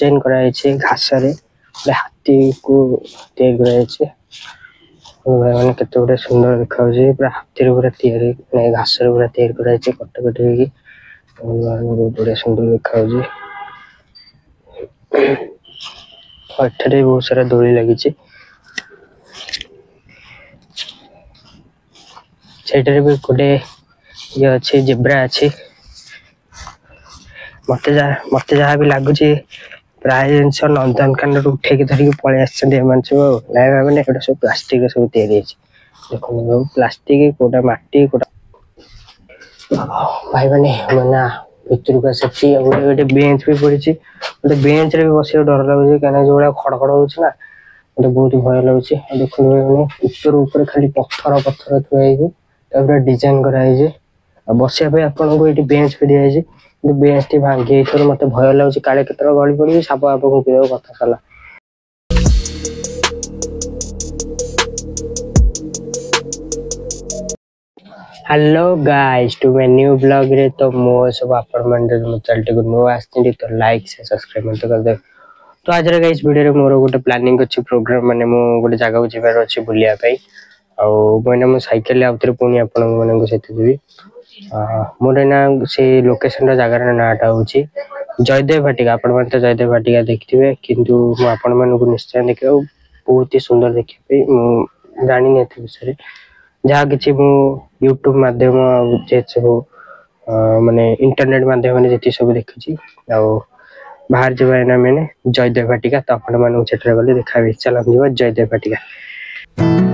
Design कराई घास रे हाथी को तैयार कराई भाई मैंने केते गुटे सुंदर देखा पूरा हाथी पूरा तैयारी घास पूरा तैयार कराई कटाकटी बहुत बढ़िया सुंदर देखा बहुत सारा दोली लगी भी गोटे ये अच्छे जेब्रा अच्छे मत जहाँ भी लगुच प्राय जिन नंदनकान उठे धरिक पलि आसने सब प्लास्टिक सब तैयारी देखो प्लास्टिक कोटा माटी कोटा भाई मैंने मैंने भितर को आसी गोटे बेंच भी पड़ी गोटे बेंच रे भी बस डर लगे कहीं जो खड़खड़ हो बहुत भय लगे देख ऊपर खाली पत्थर पत्थर थुआ डिजाइन कराई बसापी आपको ये बेंच भी दिखाई बेंच टी भांगी मत भय लगे काले केत गली पड़ी साप आप घुंकी देव कथा सारा hello guys to my new blog रे तो मो सब आपण चैनल टी नो आछी तो लाइक से सब्सक्राइब मत कर दे तो आज रे गाइस वीडियो रे मोर गोटे प्लानिंग अछि प्रोग्राम माने मो गोटे जगह को जिबार अछि बुलिया पई आ मैंने मो साइकिल आउतरे पुनी आपण माने सहित जीवी मोर ना से लोकेशन रा जगह रा नाटा होछि जयदेव भाटिका आपण मन तो जयदेव भाटिका देखथिबे किंतु मो आपण मन को निश्चय देखियो बहुत ही सुंदर देखिबे जानि नेथि विषय जहाँ कि यूट्यूब माध्यम जे सब माने इंटरनेट माध्यम जी सब देखी बाहर जाना मैंने जयदेव भाटिका तो आपण मान गले देखा चल जयदेव भाटिका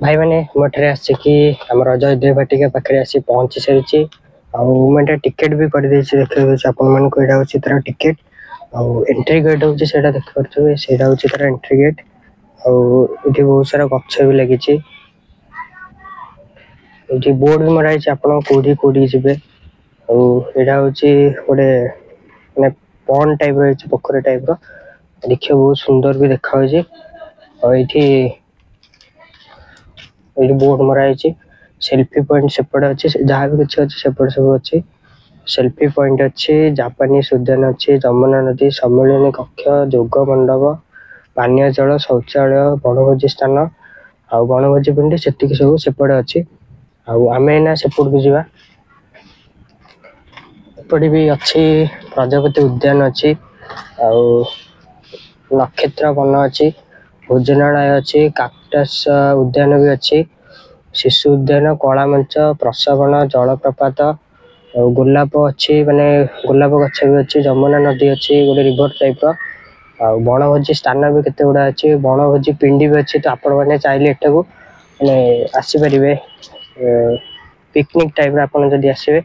भाई मैंने मोटे आसिकी आम जयदेव भाटिका पाखे आसी पहुंची सारी मैंने टिकेट भी कर देखिए तार टिकेट एंट्री गेट हूँ देखिए से तार एंट्री गेट आठी बहुत सारा गछ भी लगी बोर्ड भी मराई आपड़ी कौटी जी यहाँ हूँ गोटे मैंने पॉन्ड टाइप रही पोखरी टाइप देखिए बहुत सुंदर भी देखा ये बोर्ड मराई सेल्फी पॉइंट सेपटे अच्छे जहाँ भी किसी अच्छे सेपटे सब अच्छे सेल्फी पॉइंट अच्छे जापानीज उद्यान अच्छे जमुना नदी सम्मिलन कक्ष जोग मंडप पानीय जल शौचालय बनभोजी स्थान आ बनभोजी पिंडी से सब सेपटे अच्छे आम सेपट को जावा एपटे भी अच्छी प्रजापति उद्यान अच्छी नक्षत्र वन अच्छी भोजनालय अच्छी काक्टस उद्यान भी अच्छी शिशु उद्यान कला मंच प्रसवन जलप्रपात गोलाप अच्छी माने गोलाप गछ भी अच्छी जमुना नदी अच्छी गोटे रिवर टाइप बनभोजी स्थान भी केते गुड़ा अच्छी बनभोजी पिंडी भी अच्छी तो आपण मैंने चाहिए एटा को माने आसीपारे पिकनिक टाइप आपड़ी आसवे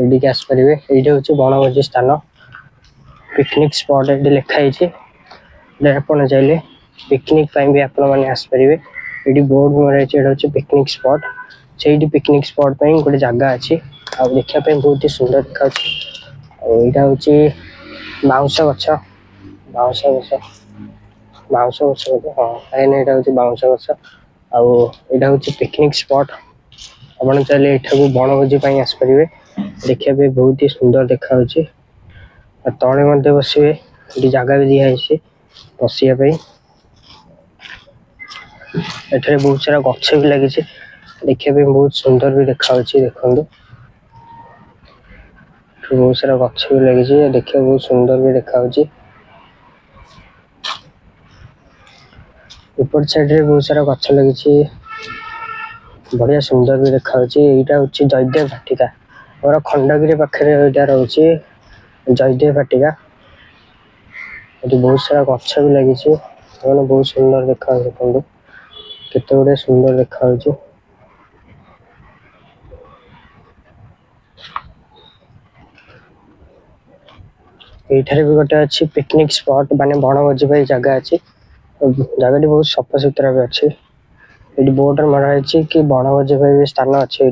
ये आसपारे ये हूँ बनभोजी स्थान पिकनिक स्पॉट ये लिखाई आप चाहिए पिकनिक भी आपण मैंने आसपारे ये बोर्ड मराई हूँ पिकनिक स्पॉट से पिकनिक स्पॉट गोटे जगह अच्छी देखापी बहुत ही सुंदर देखा यहाँ हूँ बाउंश गछ बाउंश गछ बाउंश गछ हाँ कहीं यहाँ हूँ बाउंश गछ आईटा हूँ पिकनिक स्पॉट आप चाहिए यहाँ बनभोजी आसपारे देखापी बहुत ही सुंदर देखा तले बसवे ये जगह भी दिखाई बसापी एठारे बहुत सारा गछ भी लगी देखापी बहुत सुंदर भी देखा देखो बहुत सारा गछ भी लगी देखिए बहुत सुंदर भी देखा ऊपर साइड रे बहुत सारा गछ लगी बढ़िया सुंदर भी देखा यहाँ हूँ जयदेव भाटिका और खंडगिरी पाखे यहाँ रोचे जयदेव भाटिका ये बहुत सारा गछ भी लगी बहुत सुंदर देखा देखो केते गुड़े सुंदर देखा ये भी गोटे अच्छी पिकनिक स्पॉट माने बनभोजी जगह अच्छी जगह बहुत सफा सुतरा भी अच्छी ये बोर्ड मराई कि बनभोजी स्थान अच्छे ये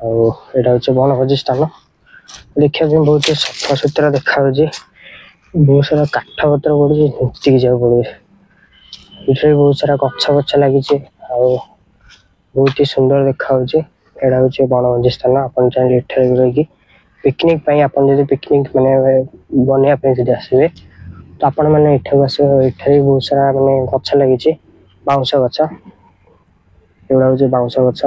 एटा हूँ बनभोजी स्थान देखा बहुत सफा सुतरा देखा बहुत सारा काठ पत्र पड़े नुचिक जाओ पड़े ये बहुत सारा गछ गछ लगी बहुत ही सुंदर देखा एटा हूँ बनभोजी स्थान आप चाहिए रही पिकनिक आप पिकनिक माने बनवाई आसवे तो आपण मैंने आसवे बहुत सारा माने गछ लगी बाउंश गछ एगुड़ा हूँ बाउंश गछ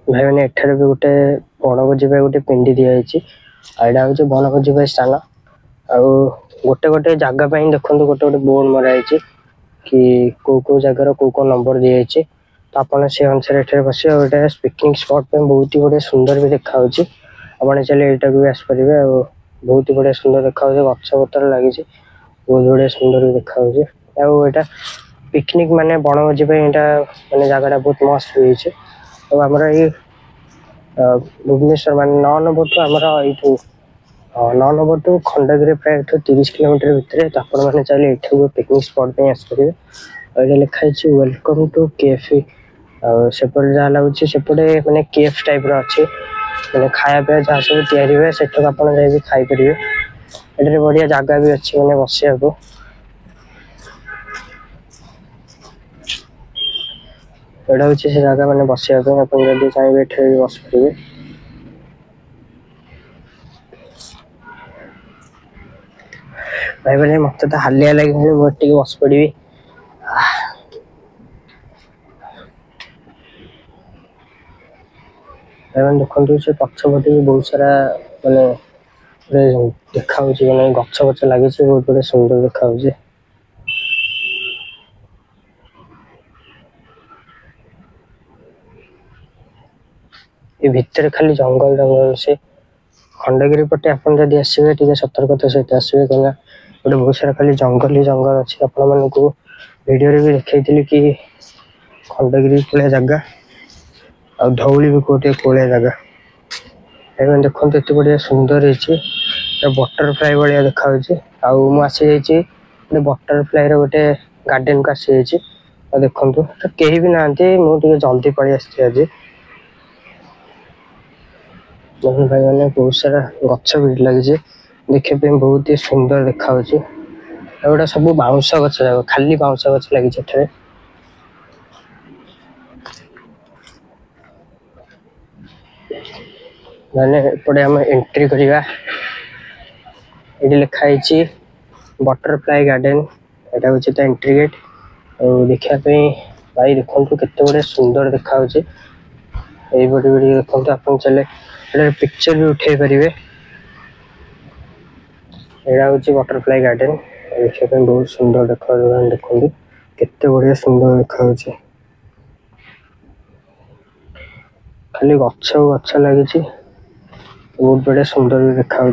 भाई मैंने एठार भी गोटे बनभोजी गोटे पिंडी दिखाई आईटा हूँ बनभोजी स्थान आउ गोटे गोटे जगह देखो गोटे गोटे बोर्ड मराई कि कौ जगार कौ नंबर दिखाई तो आप से अनुसार बस गोटे पिकनिक स्पॉट पे बहुत ही बड़े सुंदर भी देखा आपने चलिए यहाँ भी आसपारे बहुत ही बढ़िया सुंदर देखा गछ पतर लगी बहुत बढ़िया सुंदर भी देखा यहाँ पिकनिक माने बनभोजी माने जगह बहुत मस्त हुई आमर ये भुवनेश्वर मान 9 नंबर टू आमर यू 9 नंबर टू खंडगिरी प्राय 30 किलोमीटर भितर तो आपने चाहिए ये पिकनिक स्पॉट पे आसपारे ये लिखाई वेलकम टू केफे सेपटे जहाँ लगुच सेपटे माने केफ टाइप अच्छे मैंने खाया पीया जहाँ सब तैयारी हुए से खाईपर ये बढ़िया जगह भी अच्छी मैंने बसिया को एटा हूँ से जगह मैंने बसिया आप चाहिए ये बस पारे भाई मैंने मत तो हालिया लगे मुझे बस पड़ी देखो से पछपटे बहुत सारा माने देखा मैंने गछ गछ लगी बहुत बड़े सुंदर देखा ये भितर खाली जंगल जंगल से खंडगिरी पटे आपड़ी आसवे सतर्कता सहित आसवे कहीं गोटे बहुत सारा खाली जंगल ही जंगल अच्छे आपण मानक वीडियो भी देखी कि खंडगिरी कूलिया जगह आ धौली भी कौटे कूलिया जगह देखो ये बढ़िया सुंदर है बटरफ्लाई भाया देखा आसी जाइए बटरफ्लाई गोटे गार्डेन को आसी जाइए देखो कहीं भी ना मुझे जल्दी पलि आसी आज भाई मैंने बहुत सारा गछ भी लगी देखा बहुत ही सुंदर देखा गोटा सब बाउंश गछ जगह खाली बाउंश गछ लगी मैंने एपटे आम एंट्री करवा ये लिखाई बटरफ्लाई गार्डन यहाँ हूँ तो एंट्री गेट और देखापी भाई देखो केते बड़े सुंदर देखा ये बड़ी बड़ी देखो आप चले पिक्चर भी उठे पारे यहाँ हूँ बटरफ्लाई गार्डन देखा बहुत सुंदर देखा देखो केते बढ़िया सुंदर देखा खाली गछ गछ लगी बहुत बढ़िया सुंदर भी देखा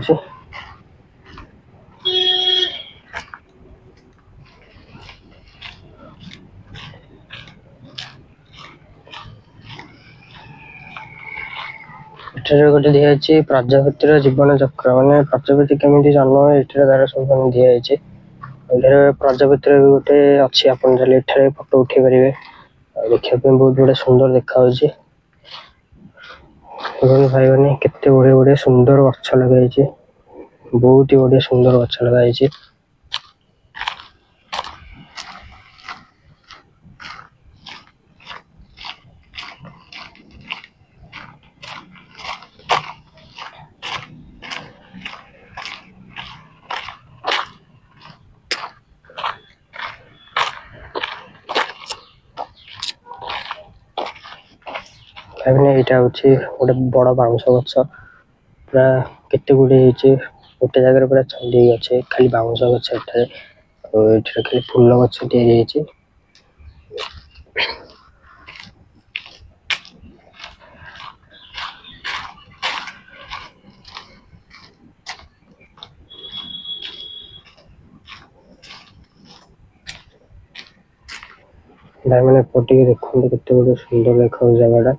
गोटे दिखाई प्रजापतिर जीवन चक्र माने प्रजापति केमी जन्म ये सब दिखाई प्रजापतिर भी गोटे अच्छी आप फोटो उठे पारे देखा बहुत बड़े सुंदर देखा भाई मैंने केते बड़े बड़े सुंदर गछ लगे बहुत ही बढ़िया सुंदर गछ लगे यहाँ हूँ गोटे बड़ बाउंश गछ पूरा केते गुड़े गोटे जगह पूरा छंदी अच्छे खाली बाउंश गछ खाली फूल गछ या भाई मैंने पटे देखो केते बड़े सुंदर देखा जगह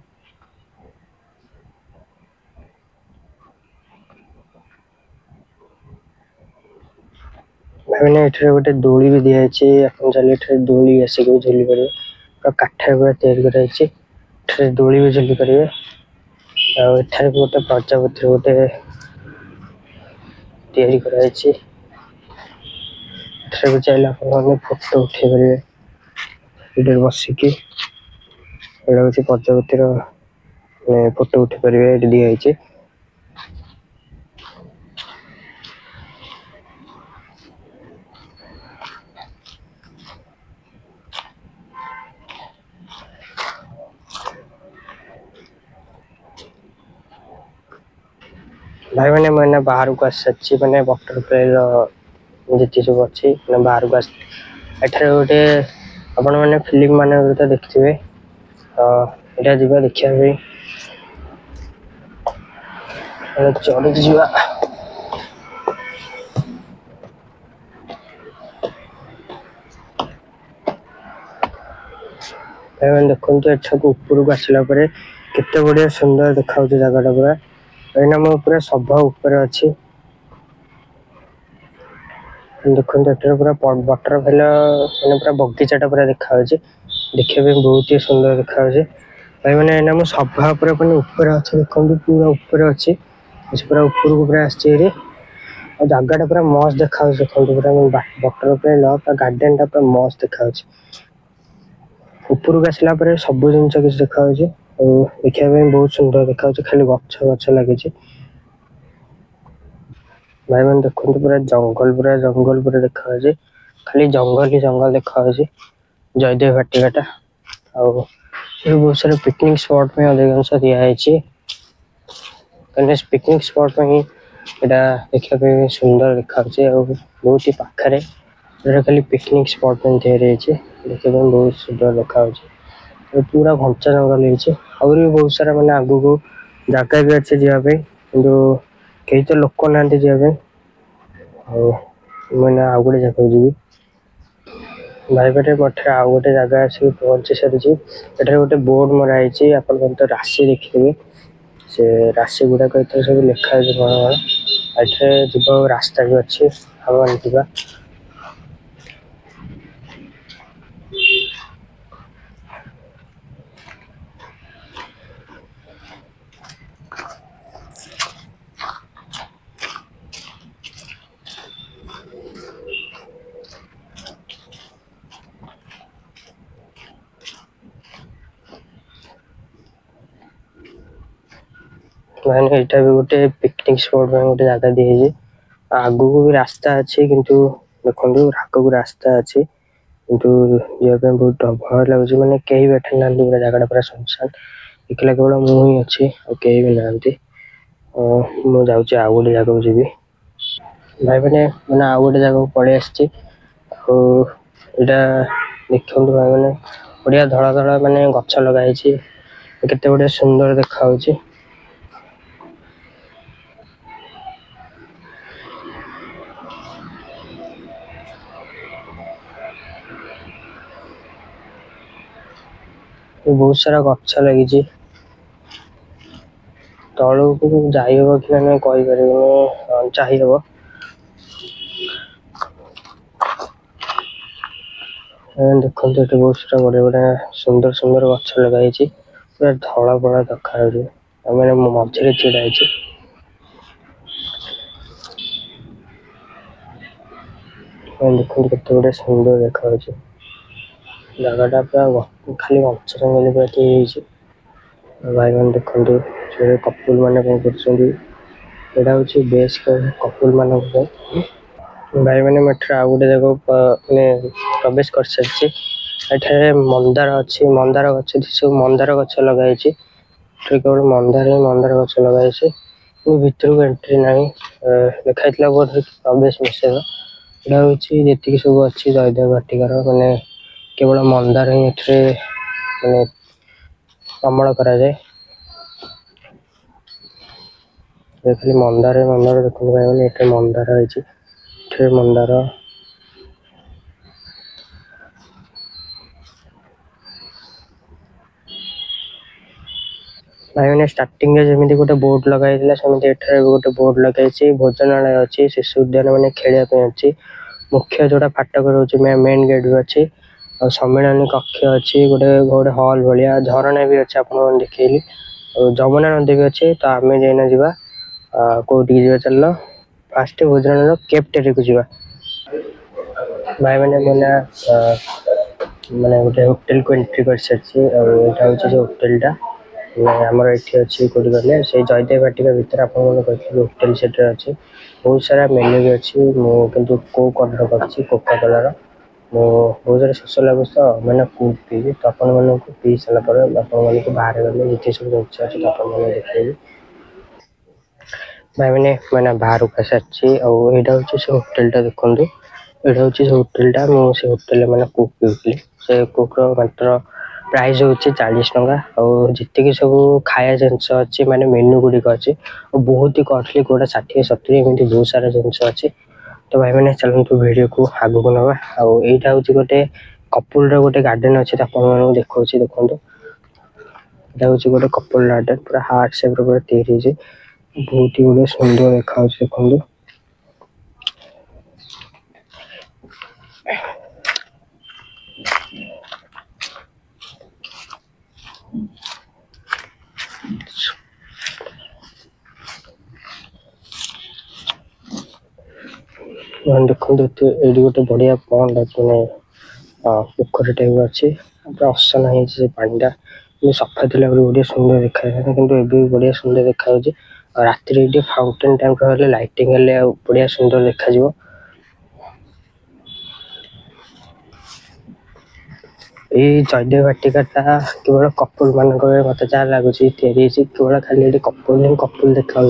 मैंने एठारे गोटे दोली भी दिखाई आपन चलिए एठारे दोली आसिक झुली पारे पूरा काठर पूरा तैयारी कराई एठारे दोली भी झुली पारे एठारे गोटे प्रजापति गोटे तैयारी कराई एठारे भी चाहिए आपने फोटो उठे पारे एठारे बसिकी एटा हूँ प्रजापतिर फोटो उठे पारे ये दिखाई भाई मैंने मैंने बाहर को आसी मैंने बटरफ्लाई जी सब अच्छी बाहर को आठारे गोटे आपण मैंने फिल्म मान तो देखिए यहाँ जा देखा चढ़ी जा मैंने देखो एठाक ऊपर को आसला केते बढ़िया सुंदर देखा जगटा पूरा एना मो पूरा सभा ऊपर अच्छी देखो पूरा बटरफ्लाई मैंने पूरा बगीचाटा पूरा देखा देखा बहुत ही सुंदर देखा भाई मैंने एना मो सभा पूरा ऊपर अच्छे देखो पूरा ऊपर अच्छी पूरा ऊपर को पूरा आसचे जगटा पूरा मस्त देखा देखो पूरा बटरफ्लाई पूरा गार्डन टा पूरा मस्त देखा ऊपर को आसला सब जिन किसी देखा देखा बहुत सुंदर देखा खाली गछ गछ लगे भाई मैंने देखो पूरा जंगल पूरा देखा खाली जंगल ही जंगल देखा जयदेव भाटिकाटा बहुत सारे पिकनिक स्पॉट में अधिकांश दिखाई पिकनिक स्पॉट में यहाँ देखा सुंदर देखा बहुत ही पाखे खाली पिकनिक स्पॉट में देखा बहुत सुंदर देखा पूरा घंचा जंगल आहुरी भी बहुत सारा मैंने आगू को जगह भी अच्छे जावाई कि कई तो लोक ना जावाई मैंने आउ गोटे जगह जी भाई पेटे मठे आउ गोटे जगह आसिक पहुंची सारी गोटे बोर्ड मराई आप राशि देखिए से राशि गुड़ाक सब लिखाई कौन कौन जीव रास्ता भी अच्छी हम जा मैंने यहाँ भी गोटे पिकनिक स्पॉट में गोटे जगह दी आगू को भी रास्ता अच्छी किंतु देखो आग को रास्ता अच्छी किंतु जावाई बहुत भय लगे मैंने कहीं बैठे ना पूरा जगह पूरा सुनसान एकला केवल मुझे अच्छी कहीं भी ना मुझे आउ गोटे जगह जी भाई मैंने मैंने आउ गोटे जगह पलि आसी देखो भाई मैंने बढ़िया धड़ा धड़ा मानने गछ लगाई केते बढ़िया सुंदर देखा बहुत सारा गछ लगी तलू को जाइब कि ना कहीपर चाहिए देखो ये बहुत सारा बड़े बड़े सुंदर सुंदर गछ लगाई पूरा धला बड़ा देखा मैंने मझे छिड़ा देखो केते बड़े सुंदर देखा जगटा पूरा खाली गछ जंगल पूरा भाई मैंने देखो कपुल मैंने कौन कर बेस कपुल मान भाई मैंने आउ गोटे जगह मैंने प्रवेश कर सारी एठारे मंदार अच्छी मंदार गछ सब मंदार गछ लगाई केवल मंदार गछ लगाई भीतर को एंट्री ना लिखाई बोर्ड प्रवेश निषेध यहाँ हूँ जी सब अच्छी जयदेव भाटिकार मैंने केवल मंदार ही मैंने अमल कराए खाली मंदार मंदार देखते भाई ये मंदार है मंदार भाई मैंने स्टार्टिंग जमी गोटे बोर्ड लगाई सेमती गोटे बोर्ड लगे भोजनालय अच्छी शिशु उद्यान मैंने खेलिया अच्छी मुख्य जोटा फाटक रोचे मेन गेट भी अच्छी और सम्मिलन कक्ष अच्छी गोटे गोटे हॉल भाया झरणा भी अच्छे आप देखली जमुना नदी भी अच्छे तो आम जाइना जा कौटी जा चल फास्ट भोजन केप्टेरी को जा भाई मैंने मैंने मैंने गोटे होटेल को एंट्री कर सारी यहाँ हूँ से होटेलटा आमर ये अच्छी कौटी गले से जयदेव वाटिका भितर आप होटेल सेट अच्छे बहुत सारा मेन्यू भी अच्छी मुझे कौ कर्डर कर कोका कलर मु बहुत सारा शोष लगुच तो मैंने कूक पीबी तो आपण मानक पी सारापर आप बाहर गले जिते सब जिन अच्छे तो आपने देखिए भाई मैंने मैंने बाहर को सारी आईटा हूँ से होटेलटा देखूँ यहाँ हूँ से होटेलटा मुझे होटेल मैंने कूक पीली से कूक्र मात्र प्राइस हूँ 40 टंका और जी सब खाया जिनस अच्छी माने मेन्यू गुड़िक अच्छी और बहुत ही कॉस्टली कौटा 60-70 एमती बहुत सारा जिनस अच्छी तो भाई मैंने चलतु वीडियो को आगू को नवा आईटा हूँ गोटे कपुल गोटे गार्डेन अच्छे तो देखा देखो यहाँ हूँ गोटे कपुल गार्डेन पूरा हार्ट सेप पूरा तैयारी बहुत ही गोटे सुंदर देखा देखो देखो ये गोटे बढ़िया पॉन्ड मैंने पोखरी टाइप अच्छे पूरा असन है पानीटा सफा थी बढ़िया सुंदर देखा कि बढ़िया सुंदर देखा राति फाउंटेन टाइप लाइटिंग बढ़िया सुंदर देखा ये जयदेव वाटिका केवल कपुल मान मत जहाँ लगुच केवल खाली कपुल ही कपुल देखा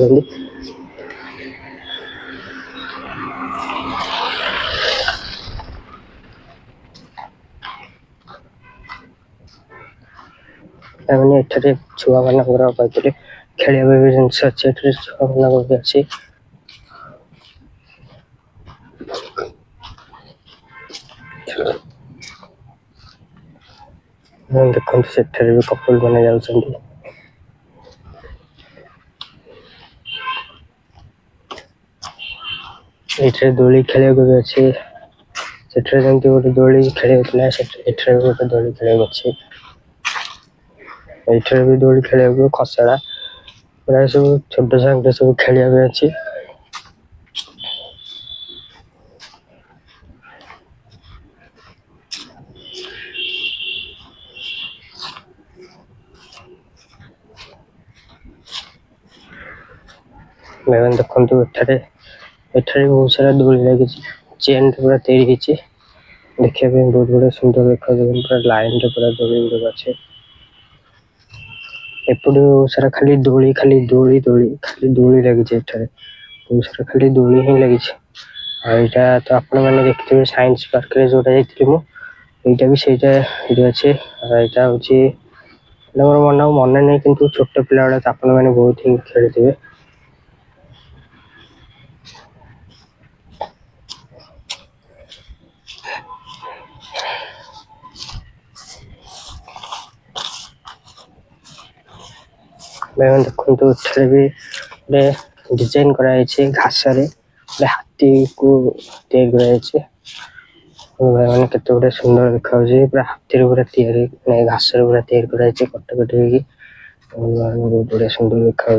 मैंने ये छुआ मान कहते खेल जिनस अच्छे छुआ मान भी अच्छी देखते से भी कपुल मैंने जाऊँ ये दोली खेल भी अच्छे से जमी गोटे दोली खेल गोटे दोली खेल अच्छे ये भी दोली खेल खसड़ा पूरा सब छोट छुआ सब खेल अच्छी मैंने देखो ये बहुत सारा दोली लगी चेन पूरा तैयारी देखा बहुत बड़ा सुंदर देखा पूरा लाइन पूरा दोली गुड़क अच्छे एपटे बहुत सारा खाली दोली खाली दोली लगी बहुत सारा खाली दोली ही लगी यहाँ तो आपण मैंने देखते साइंस पार्क जोटा जाइए भी सहीटा अच्छे यहाँ हूँ मोर मन मन नहीं कि छोट पिला तो आपण मैंने बहुत ही खेलते मैंने देखो ये भी गोटे डिजाइन कराई घास हाथी को तैयारी मैंने केते गोटे सुंदर देखा पूरा हाथी पूरा तैयारी घास पूरा तैयारी कराई कटाकटी बहुत बढ़िया सुंदर देखा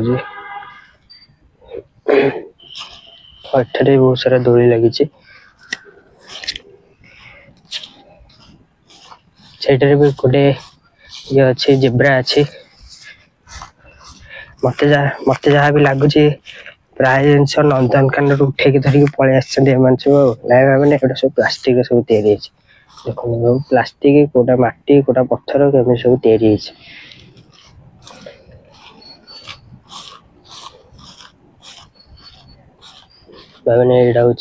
बहुत सारा दोली लगी भी गोटे ये अच्छे जेब्रा अच्छी मत जहाँ भी लगुच प्राय जिनस नंदनकान उठे धरिक पलि आम सब मैंने सब प्लास्टिक सब तैयारी देखो प्लास्टिक कोटा माटी कोटा पत्थर केमी सब तैयारी मैंने यहाँ हूँ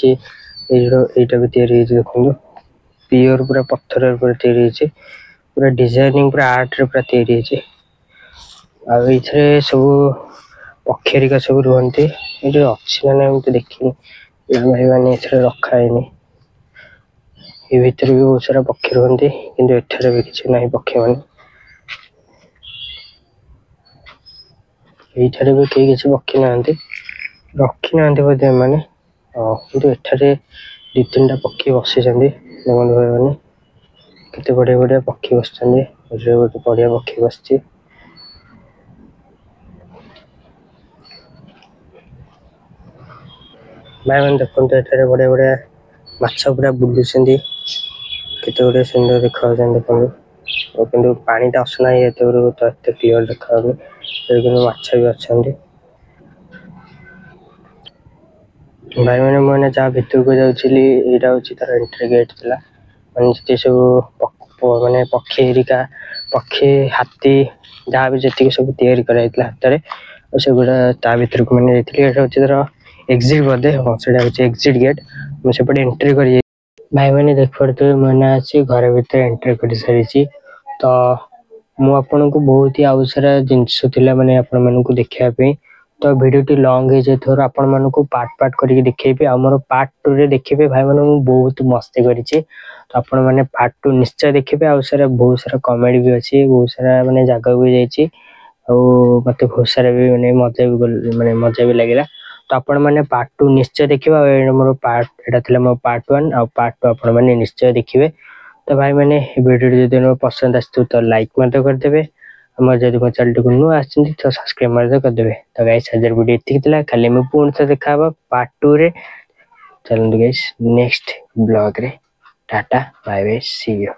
यहाँ भी तैयारी देखो प्योर पूरा पत्थर पूरा तैयारी पूरा डिजाइनिंग पूरा आर्ट पूरा तैयारी ये सब पक्षीरिका सब रुहती ये अच्छी ना तो देखनी भाई मैंने रखाएनि ये भितर भी बहुत सारा पक्षी रुहती किंतु एठारे भी किसी ना पक्षी मान ये भी कई किसी पक्षी ना रखी ना बोधे मैंने किंतु एठारे ଦି तीन टा पक्षी बसी देखते भाई मैंने केते बढ़िया बढ़िया पक्षी बसते गोटे बढ़िया पक्षी बसची भाई मैंने देखते एठारे बढ़िया बढ़िया माछ पूरा बुलुंट केते गुड़े सुंदर देखा देखो कि पानीटा असना ये तो एत क्लीयर देखा माछ भी अच्छा भाई मैंने मैंने जहाँ भितर को जाऊँगी यहाँ हूँ तार एंट्री गेट थी मैंने जी सब मैंने पक्षी हेरिका पक्षी हाथी जहाँ भी जी सब तैयारी कराई हाथ में से गुड़ा ता भर को मैंने जाती तार एक्जिट बोधे हाँ से एक्जिट गेट मुझे एंट्री कर भाई मैंने देख पड़े मैंने अच्छी घर भर एंट्री कर सारी तो मुझे बहुत ही आउ सारा जिनस मैंने आपण मानक देखापी तो भिडियो लंग हो जाए आपण मानक पार्ट पार्ट करके देखेबी आमर पार्ट 2 रे देखिए भाई मैंने बहुत मस्ती करी तो आपण मैंने पार्ट 2 निश्चय देखिए आउ सारा बहुत सारा कमेडी भी अच्छी बहुत सारा मैंने जगह भी जाइए मत बहुत सारा भी मैंने मजा भी लगे तो आपण मैंने पार्ट 2 निश्चय देखिए मोर पार्ट एटा मो पार्ट 1 आ पार्ट 2 आपण मैंने निश्चय देखिए तो भाई मैंने वीडियो जो पसंद आसो तो लाइक करदे जब मो चैनल को नुआ तो सब्सक्राइब करदे तो गाइस हजार वीडियो ये खाली मैं पुणी थे देखा पार्ट 2 रे चलते गाइस नेक्स्ट ब्लॉग रे tata bye bye see you.